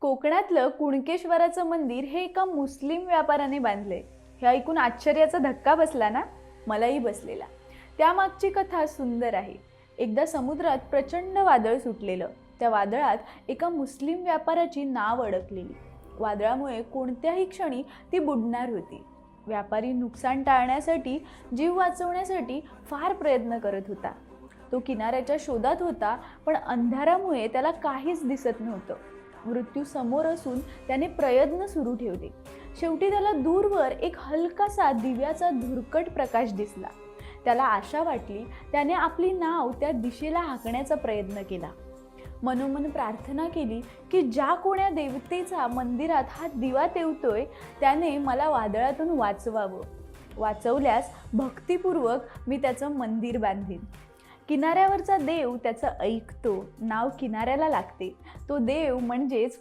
कोकणातलं कुणकेश्वराचं मंदिर हे एका मुस्लिम व्यापाऱ्याने बांधले. हे ऐकून आश्चर्याचा धक्का बसला ना? मलाही बसलेला. त्यामागची कथा सुंदर आहे. एकदा समुद्रात प्रचंड वादळ सुटलेलं. त्या वादळात एका मुस्लिम व्यापाऱ्याची नाव अडकलेली. वादळामुळे कोणत्याही क्षणी ती बुडणार होती. व्यापारी नुकसान टाळण्यासाठी, जीव वाचवण्यासाठी फार प्रयत्न करत होता. तो किनाऱ्याच्या शोधात होता, पण अंधारामुळे त्याला काहीच दिसत नव्हतं. मृत्यू समोर असून त्याने प्रयत्न सुरू ठेवले. शेवटी त्याला दूरवर एक हलकासा दिव्याचा धुरकट प्रकाश दिसला. त्याला आशा वाटली. त्याने आपली नाव त्या दिशेला हाकण्याचा प्रयत्न केला. मनोमन प्रार्थना केली की ज्या कोण्या देवतेचा मंदिरात हा दिवा तेवतोय त्याने मला वादळातून वाचवावं. वाचवल्यास भक्तिपूर्वक मी त्याचं मंदिर बांधीन. किनाऱ्यावरचा देव त्याचं ऐकतो. नाव किनाऱ्याला लागते. तो देव म्हणजेच